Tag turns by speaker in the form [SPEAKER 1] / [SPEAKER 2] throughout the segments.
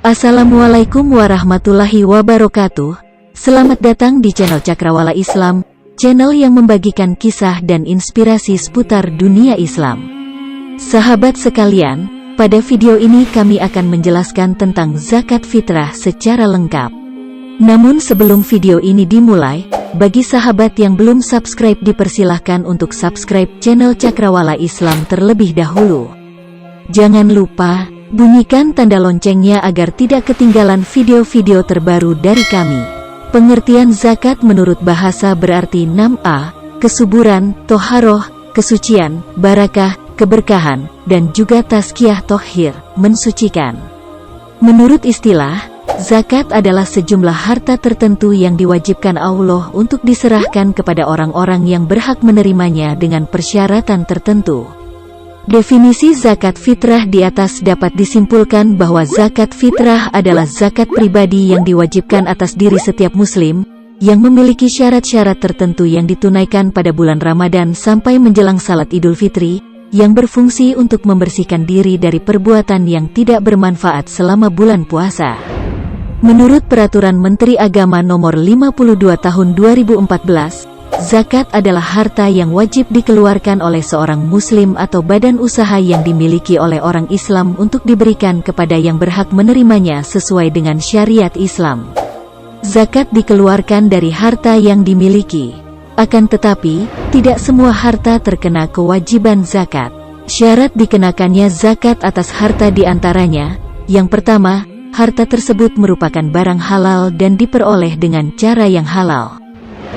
[SPEAKER 1] Assalamualaikum warahmatullahi wabarakatuh. Selamat datang di channel Cakrawala Islam, channel yang membagikan kisah dan inspirasi seputar dunia Islam. Sahabat sekalian, pada video ini kami akan menjelaskan tentang zakat fitrah secara lengkap. Namun sebelum video ini dimulai, bagi sahabat yang belum subscribe dipersilahkan untuk subscribe channel Cakrawala Islam terlebih dahulu. Jangan lupa bunyikan tanda loncengnya agar tidak ketinggalan video-video terbaru dari kami. Pengertian zakat menurut bahasa berarti 6a, kesuburan, toharoh, kesucian, barakah, keberkahan, dan juga tazkiyah tohir, mensucikan. Menurut istilah, zakat adalah sejumlah harta tertentu yang diwajibkan Allah untuk diserahkan kepada orang-orang yang berhak menerimanya dengan persyaratan tertentu. Definisi zakat fitrah di atas dapat disimpulkan bahwa zakat fitrah adalah zakat pribadi yang diwajibkan atas diri setiap muslim, yang memiliki syarat-syarat tertentu yang ditunaikan pada bulan Ramadan sampai menjelang salat Idul Fitri, yang berfungsi untuk membersihkan diri dari perbuatan yang tidak bermanfaat selama bulan puasa. Menurut Peraturan Menteri Agama Nomor 52 Tahun 2014, zakat adalah harta yang wajib dikeluarkan oleh seorang muslim atau badan usaha yang dimiliki oleh orang Islam untuk diberikan kepada yang berhak menerimanya sesuai dengan syariat Islam. Zakat dikeluarkan dari harta yang dimiliki. Akan tetapi, tidak semua harta terkena kewajiban zakat. Syarat dikenakannya zakat atas harta diantaranya, yang pertama, harta tersebut merupakan barang halal dan diperoleh dengan cara yang halal.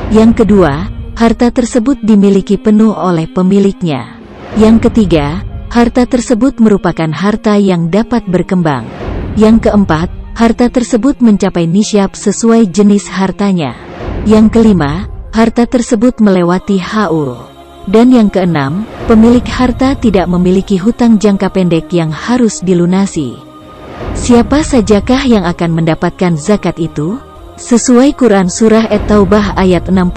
[SPEAKER 1] Yang kedua, harta tersebut dimiliki penuh oleh pemiliknya. Yang ketiga, harta tersebut merupakan harta yang dapat berkembang. Yang keempat, harta tersebut mencapai nisyab sesuai jenis hartanya. Yang kelima, harta tersebut melewati haul. Dan yang keenam, pemilik harta tidak memiliki hutang jangka pendek yang harus dilunasi. Siapa sajakah yang akan mendapatkan zakat itu? Sesuai Quran Surah At-Taubah ayat 60,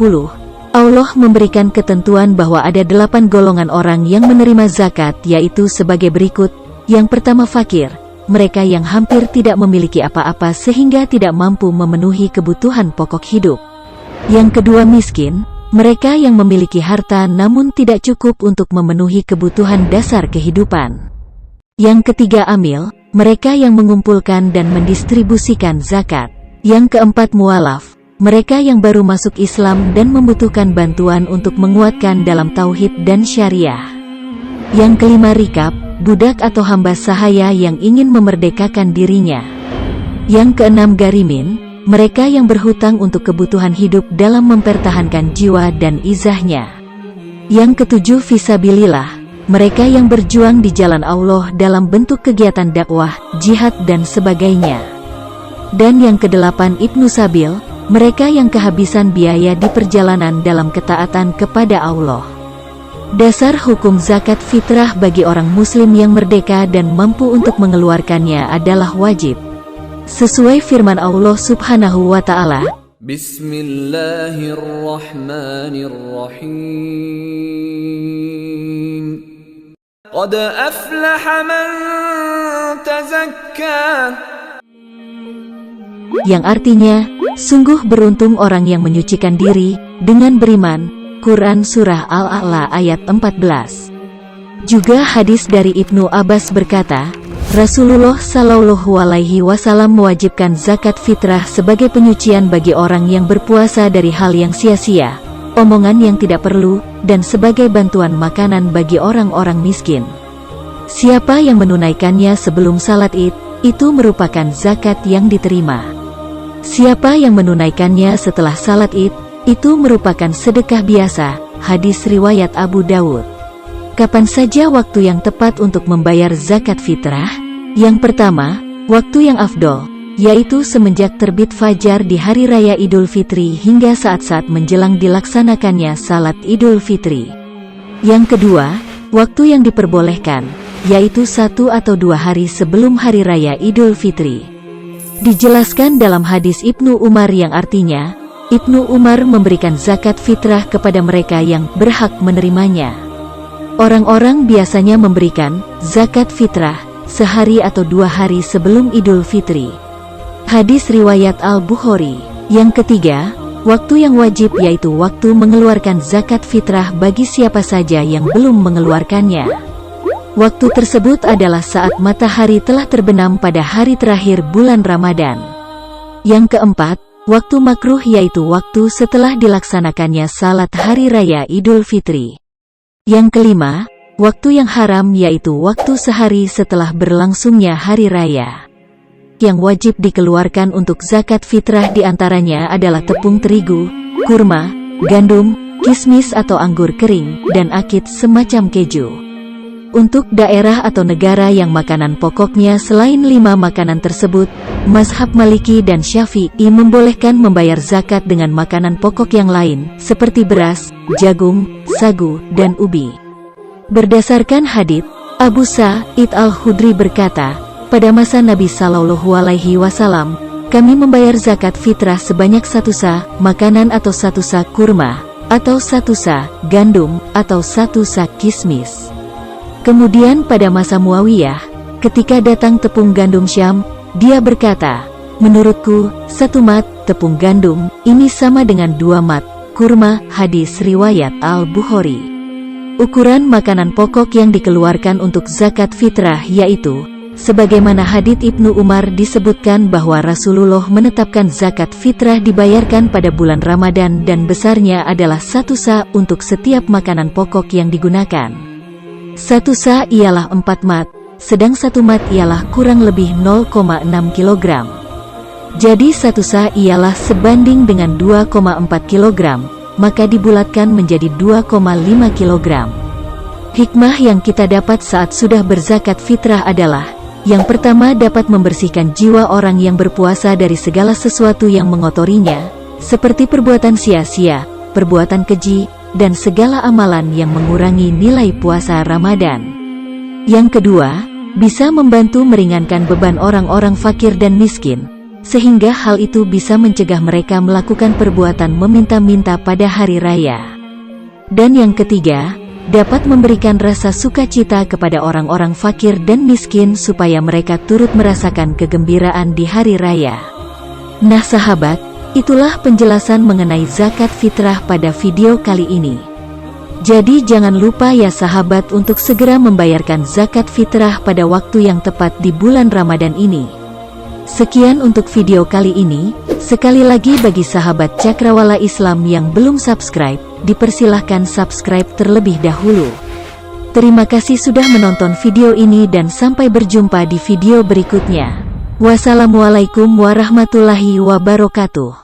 [SPEAKER 1] Allah memberikan ketentuan bahwa ada 8 golongan orang yang menerima zakat, yaitu sebagai berikut. Yang pertama fakir, mereka yang hampir tidak memiliki apa-apa sehingga tidak mampu memenuhi kebutuhan pokok hidup. Yang kedua miskin, mereka yang memiliki harta namun tidak cukup untuk memenuhi kebutuhan dasar kehidupan. Yang ketiga amil, mereka yang mengumpulkan dan mendistribusikan zakat. Yang keempat mualaf, mereka yang baru masuk Islam dan membutuhkan bantuan untuk menguatkan dalam tauhid dan syariah. Yang kelima rikab, budak atau hamba sahaya yang ingin memerdekakan dirinya. Yang keenam garimin, mereka yang berhutang untuk kebutuhan hidup dalam mempertahankan jiwa dan izahnya. Yang ketujuh fisabilillah, mereka yang berjuang di jalan Allah dalam bentuk kegiatan dakwah, jihad dan sebagainya. Dan yang kedelapan ibnu sabil, mereka yang kehabisan biaya di perjalanan dalam ketaatan kepada Allah. Dasar hukum zakat fitrah bagi orang muslim yang merdeka dan mampu untuk mengeluarkannya adalah wajib. Sesuai firman Allah Subhanahu wa Ta'ala,
[SPEAKER 2] Bismillahirrahmanirrahim. Qad aflaha man tazakka.
[SPEAKER 1] Yang artinya, sungguh beruntung orang yang menyucikan diri dengan beriman. Quran Surah Al-A'la ayat 14. Juga hadis dari Ibnu Abbas berkata, Rasulullah Shallallahu Alaihi Wasallam mewajibkan zakat fitrah sebagai penyucian bagi orang yang berpuasa dari hal yang sia-sia, omongan yang tidak perlu, dan sebagai bantuan makanan bagi orang-orang miskin. Siapa yang menunaikannya sebelum salat Id, itu merupakan zakat yang diterima. Siapa yang menunaikannya setelah salat Id, itu merupakan sedekah biasa. Hadis riwayat Abu Dawud. Kapan saja waktu yang tepat untuk membayar zakat fitrah? Yang pertama, waktu yang afdol, yaitu semenjak terbit fajar di hari raya Idul Fitri hingga saat-saat menjelang dilaksanakannya salat Idul Fitri. Yang kedua, waktu yang diperbolehkan, yaitu 1 atau 2 hari sebelum hari raya Idul Fitri. Dijelaskan dalam hadis Ibnu Umar yang artinya, Ibnu Umar memberikan zakat fitrah kepada mereka yang berhak menerimanya. Orang-orang biasanya memberikan zakat fitrah sehari atau 2 hari sebelum Idul Fitri. Hadis riwayat Al-Bukhari. Yang ketiga, waktu yang wajib yaitu waktu mengeluarkan zakat fitrah bagi siapa saja yang belum mengeluarkannya. Waktu tersebut adalah saat matahari telah terbenam pada hari terakhir bulan Ramadan. Yang keempat, waktu makruh yaitu waktu setelah dilaksanakannya salat hari raya Idul Fitri. Yang kelima, waktu yang haram yaitu waktu sehari setelah berlangsungnya hari raya. Yang wajib dikeluarkan untuk zakat fitrah diantaranya adalah tepung terigu, kurma, gandum, kismis atau anggur kering, dan akid semacam keju. Untuk daerah atau negara yang makanan pokoknya selain 5 makanan tersebut, mazhab Maliki dan Syafi'i membolehkan membayar zakat dengan makanan pokok yang lain, seperti beras, jagung, sagu, dan ubi. Berdasarkan hadits, Abu Sa'id Al-Khudri berkata, pada masa Nabi Shallallahu Alaihi Wasallam, kami membayar zakat fitrah sebanyak 1 sa makanan atau 1 sa kurma, atau 1 sa gandum, atau 1 sa kismis. Kemudian pada masa Muawiyah, ketika datang tepung gandum Syam, dia berkata, menurutku, 1 mat tepung gandum ini sama dengan 2 mat kurma. Hadis riwayat Al-Bukhari. Ukuran makanan pokok yang dikeluarkan untuk zakat fitrah yaitu, sebagaimana hadits Ibnu Umar disebutkan bahwa Rasulullah menetapkan zakat fitrah dibayarkan pada bulan Ramadan dan besarnya adalah 1 sa untuk setiap makanan pokok yang digunakan. 1 sa ialah 4 mat, sedang 1 mat ialah kurang lebih 0,6 kg. Jadi 1 sa ialah sebanding dengan 2,4 kg, maka dibulatkan menjadi 2,5 kg. Hikmah yang kita dapat saat sudah berzakat fitrah adalah, yang pertama dapat membersihkan jiwa orang yang berpuasa dari segala sesuatu yang mengotorinya, seperti perbuatan sia-sia, perbuatan keji, dan segala amalan yang mengurangi nilai puasa Ramadan. Yang kedua, bisa membantu meringankan beban orang-orang fakir dan miskin, sehingga hal itu bisa mencegah mereka melakukan perbuatan meminta-minta pada hari raya. Dan yang ketiga, dapat memberikan rasa sukacita kepada orang-orang fakir dan miskin supaya mereka turut merasakan kegembiraan di hari raya. Nah sahabat, itulah penjelasan mengenai zakat fitrah pada video kali ini. Jadi jangan lupa ya sahabat untuk segera membayarkan zakat fitrah pada waktu yang tepat di bulan Ramadan ini. Sekian untuk video kali ini. Sekali lagi bagi sahabat Cakrawala Islam yang belum subscribe, dipersilahkan subscribe terlebih dahulu. Terima kasih sudah menonton video ini dan sampai berjumpa di video berikutnya. Wassalamualaikum warahmatullahi wabarakatuh.